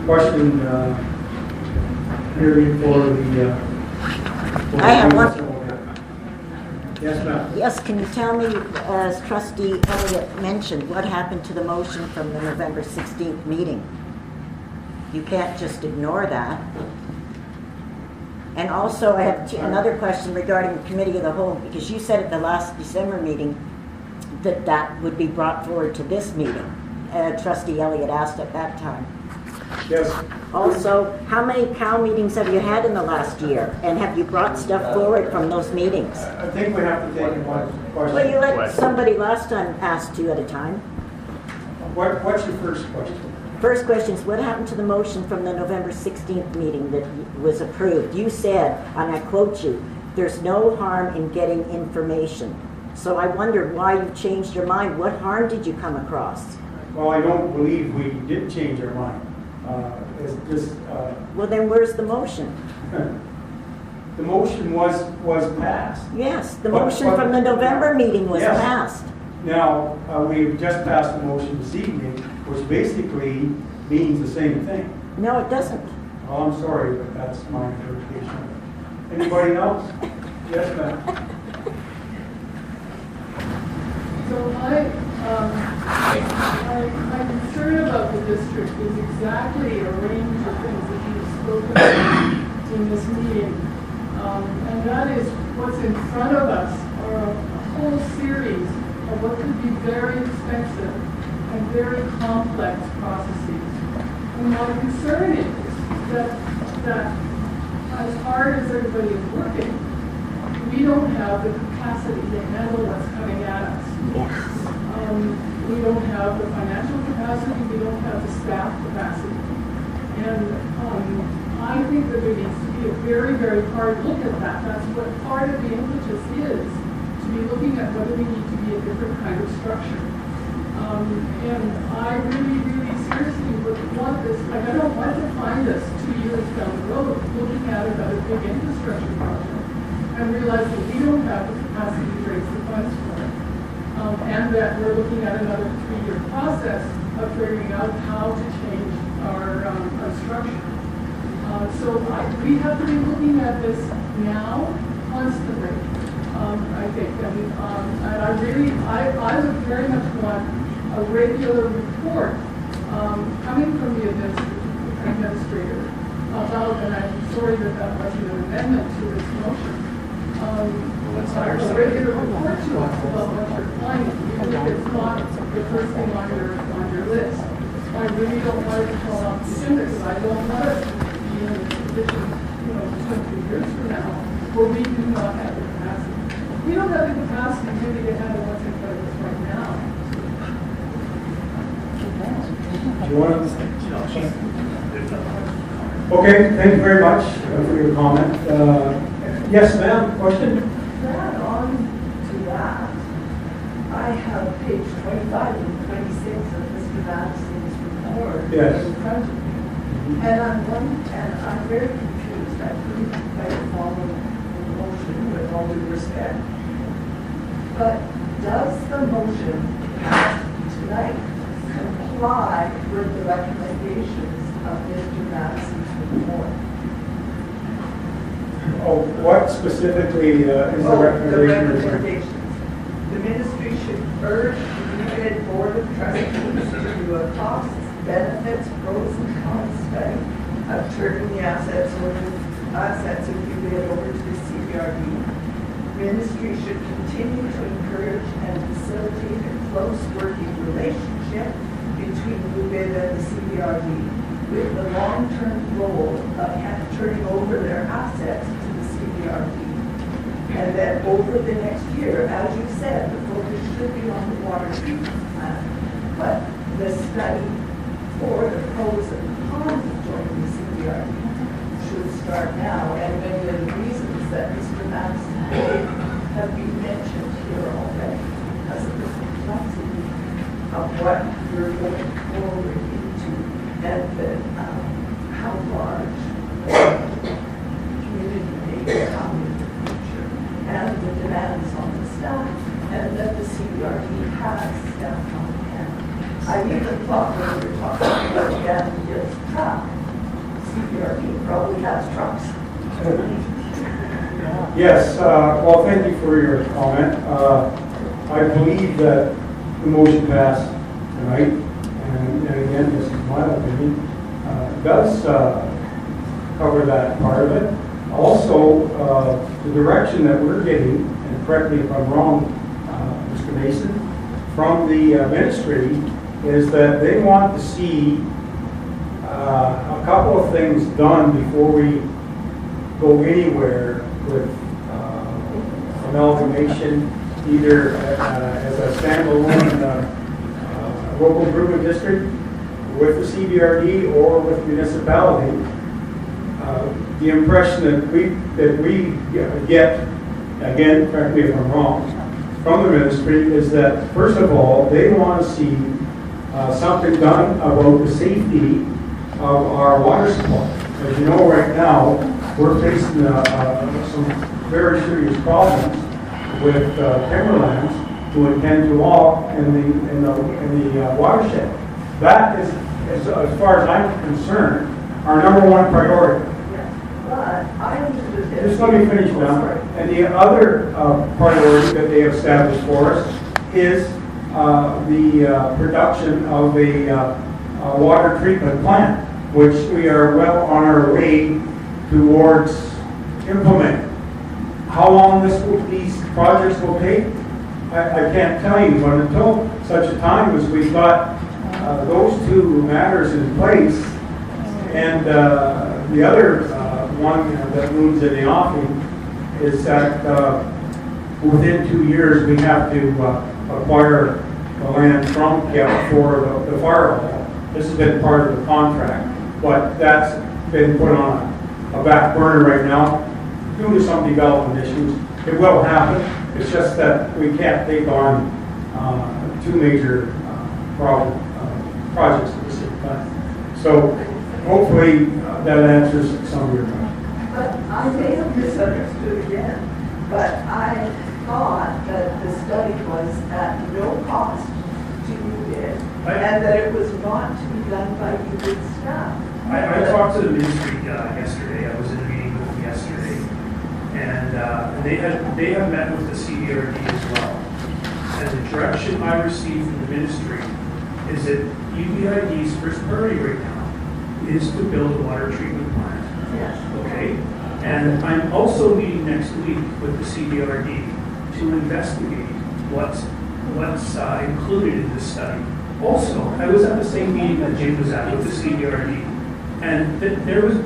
question period for the... I have one. Yes, ma'am. Yes, can you tell me, as Trustee Elliott mentioned, what happened to the motion from the November 16th meeting? You can't just ignore that. And also, I have another question regarding the Committee of the Whole, because you said at the last December meeting that that would be brought forward to this meeting. Trustee Elliott asked at that time. Yes. Also, how many POW meetings have you had in the last year? And have you brought stuff forward from those meetings? I think we have to take one question. Well, you let somebody last time ask two at a time. What's your first question? First question is, what happened to the motion from the November 16th meeting that was approved? You said, and I quote you, there's no harm in getting information. So I wondered why you changed your mind. What harm did you come across? Well, I don't believe we did change our mind. It's just... Well, then where's the motion? The motion was passed. Yes, the motion from the November meeting was passed. Now, we've just passed a motion this evening, which basically means the same thing. No, it doesn't. Well, I'm sorry, but that's my interpretation. Anybody else? Yes, ma'am. So my concern about the district is exactly a range of things that you've spoken about in this meeting. And that is what's in front of us are a whole series of what could be very expensive and very complex processes. And my concern is that as hard as everybody is working, we don't have the capacity to handle what's coming at us. We don't have the financial capacity, we don't have the staff capacity. And I think that there needs to be a very, very hard look at that. That's what part of the impetus is, to be looking at whether we need to be a different kind of structure. And I really, really seriously would want this, like I don't want to find us 2 years down the road looking at another big infrastructure project and realize that we don't have the capacity to raise the funds for it. And that we're looking at another 3-year process of figuring out how to change our structure. So we have to be looking at this now, constantly, I think. And I would very much want a regular report coming from the administrator about, and I'm sorry that wasn't an amendment to this motion, a regular report to us about what you're finding, even if it's not the first thing on your list. I really don't want it to fall off the agenda, because I don't want us to be in a position, 2 or 3 years from now, where we do not have the capacity. We don't have the capacity really to handle what's in front of us right now. Do you want to? Okay, thank you very much for your comment. Yes, ma'am, question? Add on to that, I have page 25 and 26 of Mr. Madison's report in front of me. And I'm very confused. I couldn't quite follow the motion with all due respect. But does the motion passed tonight comply with the recommendations of Mr. Madison's report? Oh, what specifically is the recommendation? The recommendations. The ministry should urge the UBID Board of Trustees to do a costs, benefits, pros and cons study of turning the assets of UBID over to the CBRD. Ministry should continue to encourage and facilitate a close working relationship between UBID and the CBRD with the long-term goal of turning over their assets to the CBRD. And then over the next year, as you said, the focus should be on the water treatment plant. But the study for the pros and cons of joining the CBRD should start now. And many of the reasons that Mr. Madison gave have been mentioned here already because of the complexity of what we're going forward into and how large community may become in the future, and the demands on the staff, and that the CBRD has staff on hand. I even thought when we were talking about Jan truck. CPRD probably has trucks. Yes, well, thank you for your comment. I believe that the motion passed tonight, and again, this is my opinion, does cover that part of it. Also, the direction that we're getting, and correct me if I'm wrong, Mr. Mason, from the ministry is that they want to see a couple of things done before we go anywhere with amalgamation, either as a standalone local improvement district with the CBRD or with municipality. The impression that we get, again, correct me if I'm wrong, from the ministry is that, first of all, they want to see something done about the safety of our water supply. As you know, right now, we're facing some very serious problems with timberlands to intend to walk in the watershed. That is, as far as I'm concerned, our number one priority. But I understood this. Just let me finish now. And the other priority that they have established for us is the production of a water treatment plant, which we are well on our way towards implementing. How long these projects will take, I can't tell you, but until such a time as we've got those two matters in place, and the other one that looms in the offing is that within 2 years we have to acquire the land from KEP for the firewall. This has been part of the contract, but that's been put on a back burner right now due to some development issues. It will happen. It's just that we can't take on two major projects at the same time. So hopefully that answers some of your questions. But I may have misunderstood again, but I thought that the study was at no cost to UBID, and that it was not to be done by UBID staff. I talked to the ministry yesterday. I was in a meeting with them yesterday, and they have met with the CBRD as well. And the direction I received from the ministry is that UBID's first priority right now is to build a water treatment plant. Yes. Okay? And I'm also meeting next week with the CBRD to investigate what's included in this study. Also, I was at the same meeting that Jim was at with the CBRD, and there was,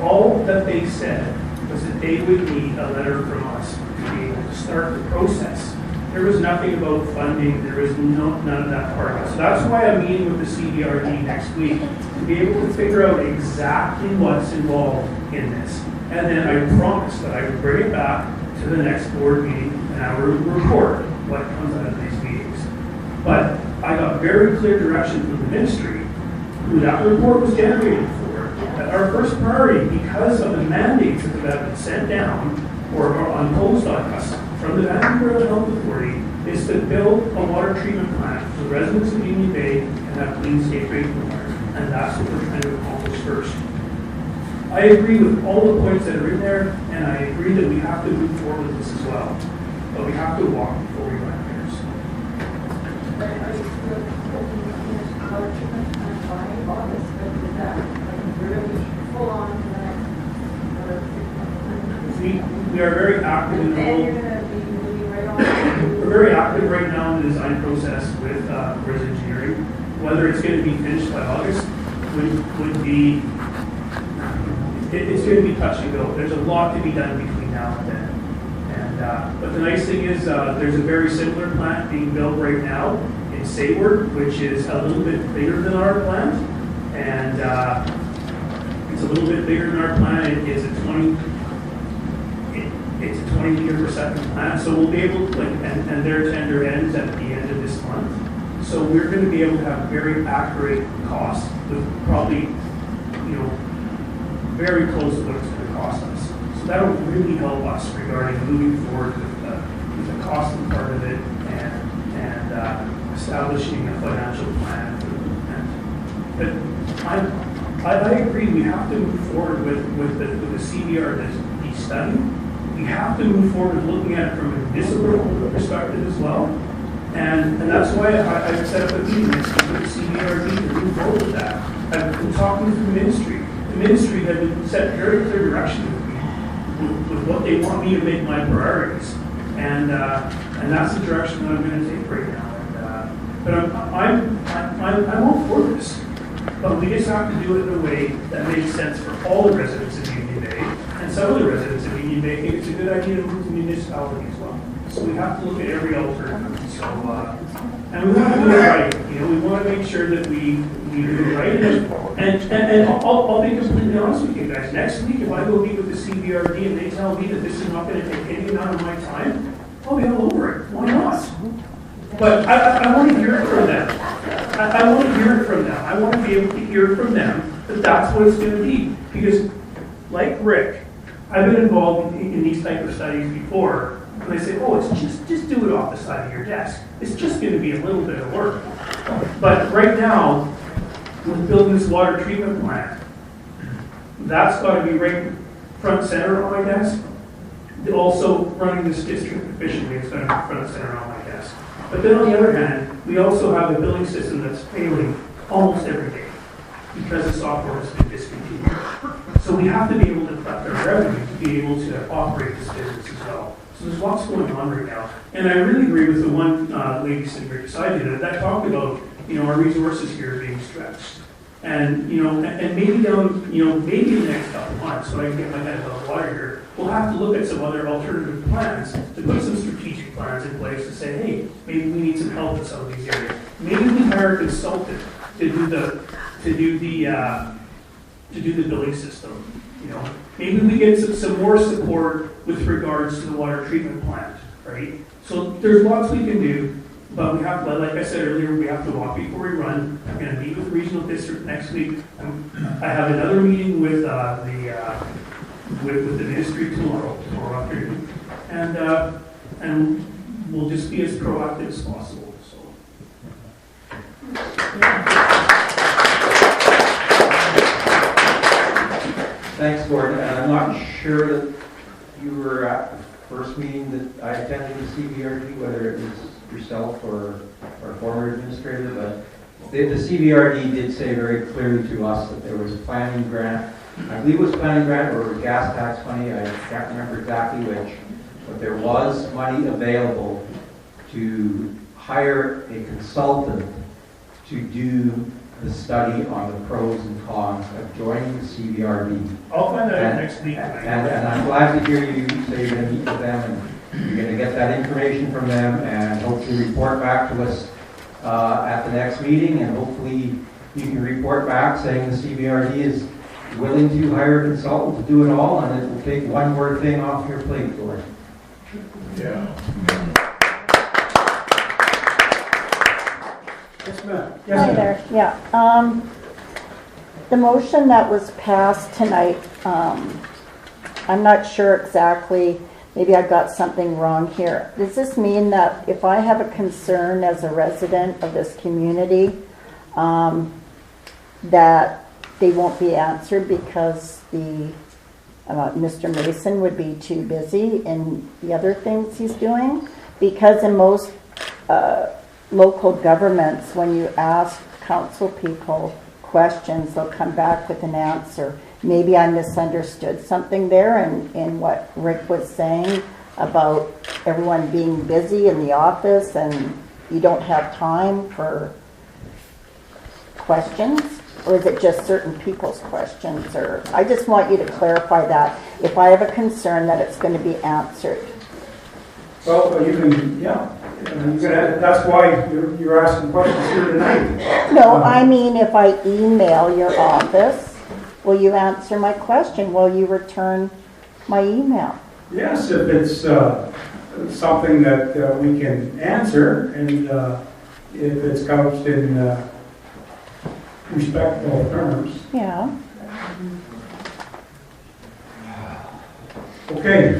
all that they said was that they would need a letter from us to be able to start the process. There was nothing about funding, there was none of that part of it. So that's why I'm meeting with the CBRD next week, to be able to figure out exactly what's involved in this. And then I promised that I would bring it back to the next board meeting and I would report what comes out of these meetings. But I got very clear direction from the ministry, who that report was generated for, that our first priority, because of the mandates that have been sent down or imposed on us from the Vancouver Health Authority, is to build a water treatment plant for the residents of Union Bay and have clean, safe drinking water. And that's what we're trying to accomplish first. I agree with all the points that are in there, and I agree that we have to move forward with this as well. But we have to walk before we run here. Are you still hoping to finish the water treatment plant by August, or is that like really full on to the next 6 months? We are very active in the And whole. you're going to be moving right on. We're very active right now in the design process with Bridge Engineering. Whether it's going to be finished by August would be, it's going to be touch and go. There's a lot to be done between now and then. And but the nice thing is there's a very similar plant being built right now in Sayward, which is a little bit bigger than our plant. And it's a little bit bigger than our plant. It is a 20 meter per second plant, so we'll be able to, and their tender ends at the end of this month. So we're going to be able to have very accurate costs with probably, very close to what it's going to cost us. So that'll really help us regarding moving forward with the costing part of it and establishing a financial plan for the plant. But I agree, we have to move forward with the CBRD study. We have to move forward with looking at it from a municipal perspective as well. And that's why I've set up a meeting next week with the CBRD to move forward with that. I've been talking to the ministry. The ministry had been set very clear direction with me, with what they want me to make my priorities. And that's the direction that I'm going to take right now. But I'm all for this. But we just have to do it in a way that makes sense for all the residents of Union Bay. And some of the residents of Union Bay think it's a good idea to move to municipality as well. So we have to look at every alternative. So, and we want to do it right. You know, we want to make sure that we do it right. And I'll be completely honest with you guys. Next week, if I go meet with the CBRD and they tell me that this is not going to take any amount of my time, I'll be all over it. Why not? But I want to hear it from them. I want to hear it from them. I want to be able to hear from them that that's what it's going to be. Because, like Rick, I've been involved in these type of studies before. And they say, oh, it's just do it off the side of your desk. It's just going to be a little bit of work. But right now, with building this water treatment plant, that's got to be right front and center on my desk. Also, running this district efficiently is going to be front and center on my desk. But then on the other hand, we also have a billing system that's failing almost every day because the software has been discontinued. So we have to be able to collect our revenue to be able to operate this business as well. So there's lots going on right now. And I really agree with the one lady sitting right beside you that talked about, you know, our resources here being stretched. And, you know, and maybe down, you know, maybe in the next couple of months, so I can get my head above water here, we'll have to look at some other alternative plans to put some strategic plans in place to say, hey, maybe we need some help in some of these areas. Maybe we hire a consultant to do the billing system. You know, maybe we get some more support with regards to the water treatment plant, right? So there's lots we can do. But we have, like I said earlier, we have to walk before we run. I'm going to meet with the regional district next week. I have another meeting with the ministry tomorrow afternoon, and we'll just be as proactive as possible. So. Thanks, Gordon. And I'm not sure that you were at the first meeting that I attended with CBRD, whether it was yourself or former administrator, but the CBRD did say very clearly to us that there was a planning grant. I believe it was planning grant or it was gas tax money. I can't remember exactly which, but there was money available to hire a consultant to do the study on the pros and cons of joining the CBRD. I'll find that out next week. And I'm glad to hear you say you're going to meet with them and you're going to get that information from them and hopefully report back to us at the next meeting, and hopefully you can report back saying the CBRD is willing to hire a consultant to do it all, and it will take one more thing off your plate, Gordon. Yeah. Yes, ma'am. Hi Yes, there, yeah. The motion that was passed tonight, I'm not sure exactly, maybe I got something wrong here. Does this mean that if I have a concern as a resident of this community, that they won't be answered because the Mr. Mason would be too busy in the other things he's doing? Because in most local governments, when you ask council people questions, they'll come back with an answer. Maybe I misunderstood something there in what Rick was saying about everyone being busy in the office and you don't have time for questions? Or is it just certain people's questions? Or I just want you to clarify that. If I have a concern, that it's going to be answered. well, you can, yeah. That's why you're asking questions here tonight. No, I mean if I email your office, will you answer my question? Will you return my email? Yes, if it's something that we can answer, and if it's couched in respectful terms. Yeah. Okay.